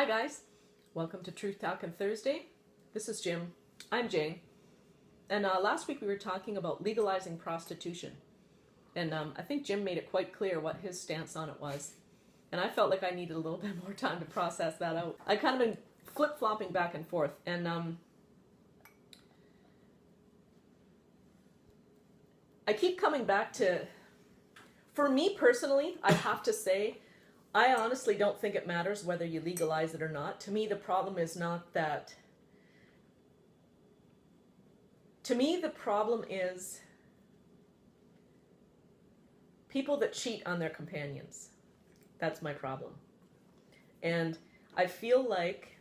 guys, welcome to Truth Talkin Thursday. This is Jim. I'm Jane. And last week we were talking about legalizing prostitution. And I think Jim made it quite clear what his stance on it was. And I felt like I needed a little bit more time to process that out. I kind of been flip-flopping back and forth. And I keep coming back to, for me personally, I have to say, I honestly don't think it matters whether you legalize it or not. To me, the problem is not that. To me, the problem is people that cheat on their companions. That's my problem. And I feel like,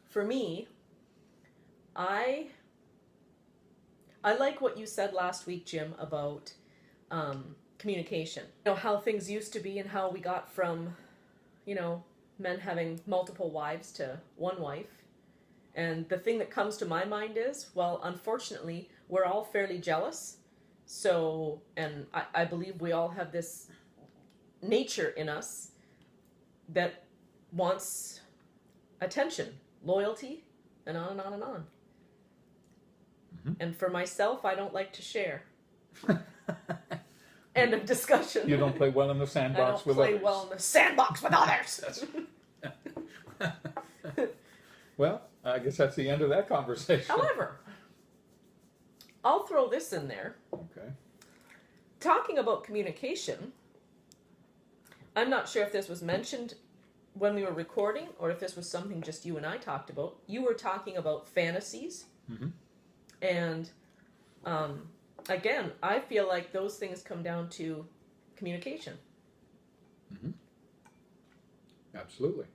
for me, I like what you said last week, Jim, about communication. You know, how things used to be and how we got from, you know, men having multiple wives to one wife. And the thing that comes to my mind is, well, unfortunately, we're all fairly jealous. So, and I believe we all have this nature in us that wants attention, loyalty, and on and on and on. Mm-hmm. And for myself, I don't like to share. End of discussion. You don't play well in the sandbox with others. I don't play well in the sandbox with others. Well, I guess that's the end of that conversation. However, I'll throw this in there. Okay. Talking about communication, I'm not sure if this was mentioned when we were recording or if this was something just you and I talked about. You were talking about fantasies. Mm-hmm. And again, I feel like those things come down to communication. Mm-hmm. Absolutely.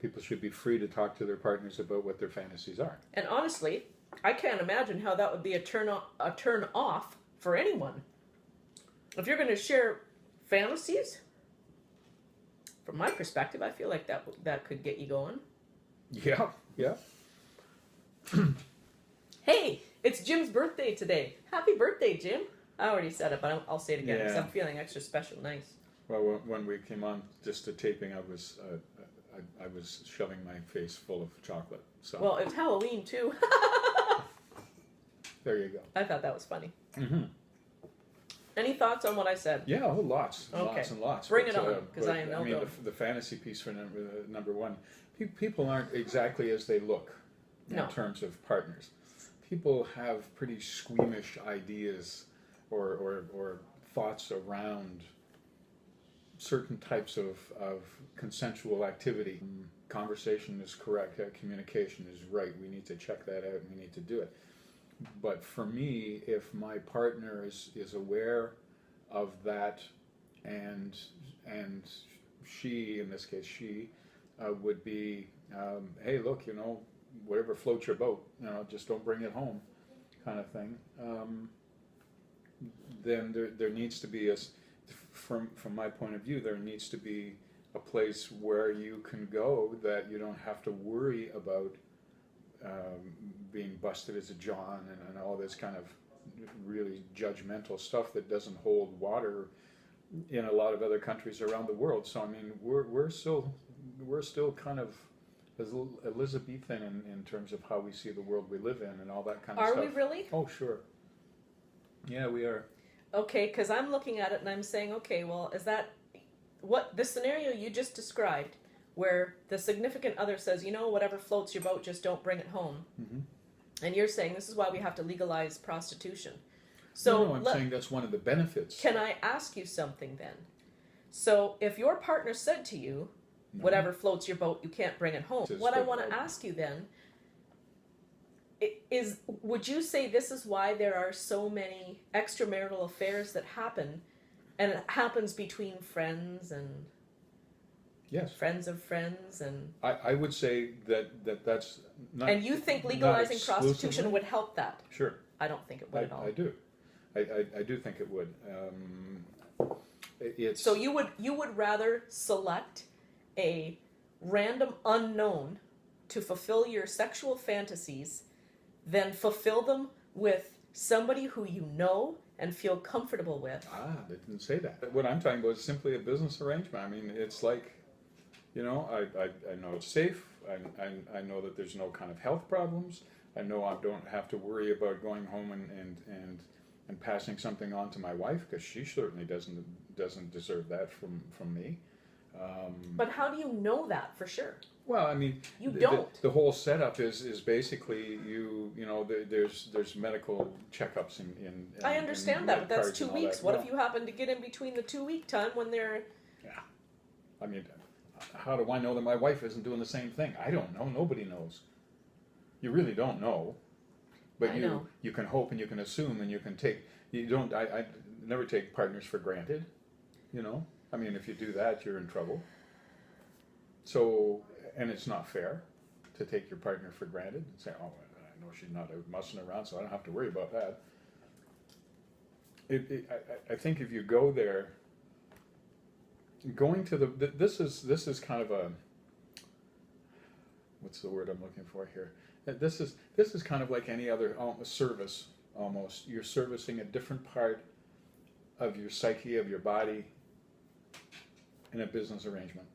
People should be free to talk to their partners about what their fantasies are. And honestly, I can't imagine how that would be a turn off for anyone. If you're going to share fantasies, from my perspective, I feel like that could get you going. Yeah, yeah. Hey, it's Jim's birthday today. Happy birthday, Jim. I already said it, but I'll say it again because I'm feeling extra special nice. Well, when we came on just to taping, I was shoving my face full of chocolate. So. Well, it's Halloween, too. There you go. I thought that was funny. Mm-hmm. Any thoughts on what I said? Yeah, lots. Okay. Lots and lots. Bring it on, because I know. I mean, the fantasy piece for number one, people aren't exactly as they look in terms of partners. People have pretty squeamish ideas or thoughts around certain types of consensual activity. Conversation is correct. Communication is right. We need to check that out and we need to do it. But for me, if my partner is aware of that and she, in this case she, would be, hey, look, you know, whatever floats your boat, you know, just don't bring it home, kind of thing. Then there needs to be from my point of view, there needs to be a place where you can go that you don't have to worry about being busted as a John and all this kind of really judgmental stuff that doesn't hold water in a lot of other countries around the world. So I mean, we're still kind of Elizabethan in terms of how we see the world we live in and all that kind of stuff. Are we really? Oh, sure. Yeah, we are. Okay, because I'm looking at it and I'm saying, okay, well, is that what the scenario you just described, where the significant other says, you know, whatever floats your boat, just don't bring it home. Mm-hmm. And you're saying this is why we have to legalize prostitution. So no, I'm saying that's one of the benefits. Can I ask you something then? So if your partner said to you, whatever floats your boat, you can't bring it home. What I want to ask you then is, would you say this is why there are so many extramarital affairs that happen, and it happens between friends and friends of friends? And I would say that's not. And you think legalizing prostitution would help that? Sure. I don't think it would at all. I do. I do think it would. So you would rather select a random unknown to fulfill your sexual fantasies than fulfill them with somebody who you know and feel comfortable with. They didn't say that. What I'm talking about is simply a business arrangement. I mean, it's like, you know, I know it's safe. I know that there's no kind of health problems. I know I don't have to worry about going home and passing something on to my wife, because she certainly doesn't deserve that from me. But how do you know that for sure? Well, I mean, you don't. The whole setup is basically you know there's medical checkups in I understand that, but that's 2 weeks. That. What if you happen to get in between the 2 week time when they're... Yeah, I mean, how do I know that my wife isn't doing the same thing? I don't know. Nobody knows. You really don't know. But you can hope and you can assume and you can take. You don't. I never take partners for granted. You know. I mean, if you do that, you're in trouble. So, and it's not fair to take your partner for granted and say, "Oh, I know she's not out mussing around, so I don't have to worry about that." I think if you go there, going to this is kind of a, what's the word I'm looking for here? This is kind of like any other service almost. You're servicing a different part of your psyche, of your body, in a business arrangement.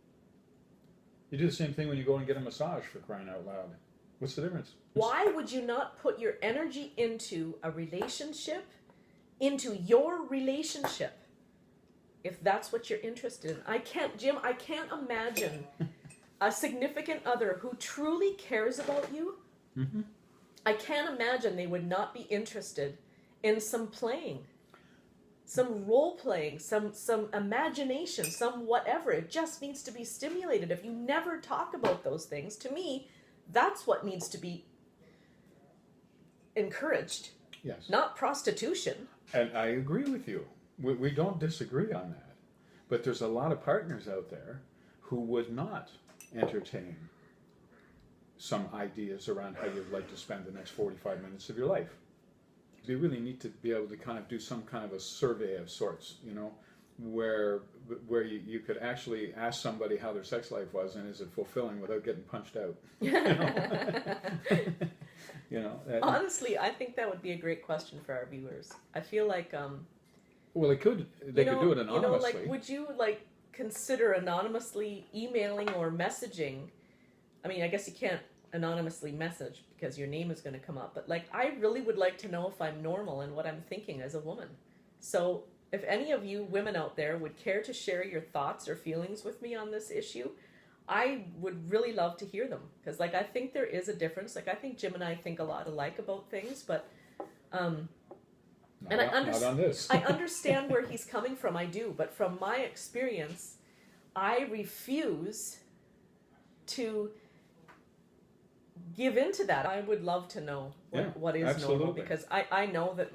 You do the same thing when you go and get a massage, for crying out loud. What's the difference? Why would you not put your energy into a relationship, into your relationship, if that's what you're interested in? I can't imagine a significant other who truly cares about you. Mm-hmm. I can't imagine they would not be interested in some playing, some role playing, some imagination, some whatever. It just needs to be stimulated. If you never talk about those things, to me, that's what needs to be encouraged. Yes. Not prostitution. And I agree with you. We don't disagree on that. But there's a lot of partners out there who would not entertain some ideas around how you'd like to spend the next 45 minutes of your life. You really need to be able to kind of do some kind of a survey of sorts, you know, where you could actually ask somebody how their sex life was and is it fulfilling without getting punched out. You know? You know, honestly, I think that would be a great question for our viewers. I feel like well, they could do it anonymously. You know, like, would you consider anonymously emailing or messaging? I mean, I guess you can't anonymously message because your name is going to come up, but I really would like to know if I'm normal in what I'm thinking as a woman. So if any of you women out there would care to share your thoughts or feelings with me on this issue, I would really love to hear them, because I think there is a difference. I think Jim and I think a lot alike about things, but I understand where he's coming from. I do, but from my experience, I refuse to give into that. I would love to know what is absolutely. Normal, because I know that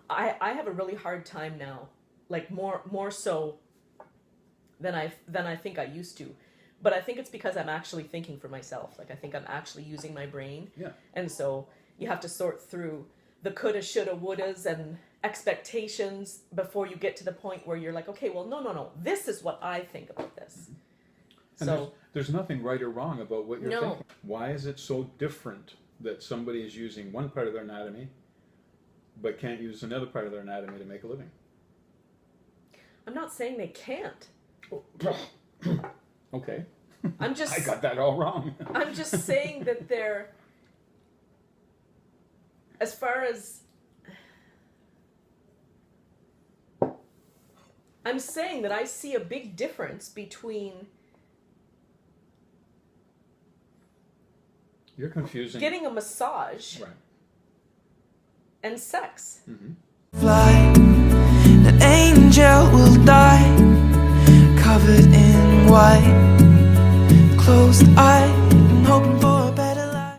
I have a really hard time now, more so than I think I used to. But I think it's because I'm actually thinking for myself. I think I'm actually using my brain. Yeah. And so you have to sort through the coulda, shoulda, wouldas and expectations before you get to the point where you're like, okay, well, no. This is what I think about this. Mm-hmm. And there's nothing right or wrong about what you're thinking. Why is it so different that somebody is using one part of their anatomy but can't use another part of their anatomy to make a living? I'm not saying they can't. Okay. I got that all wrong. I'm just saying that they're, as far as, I'm saying that I see a big difference between You're confusing. Getting a massage and sex. Mm-hmm. Fly, an angel will die, covered in white, closed eye and hoping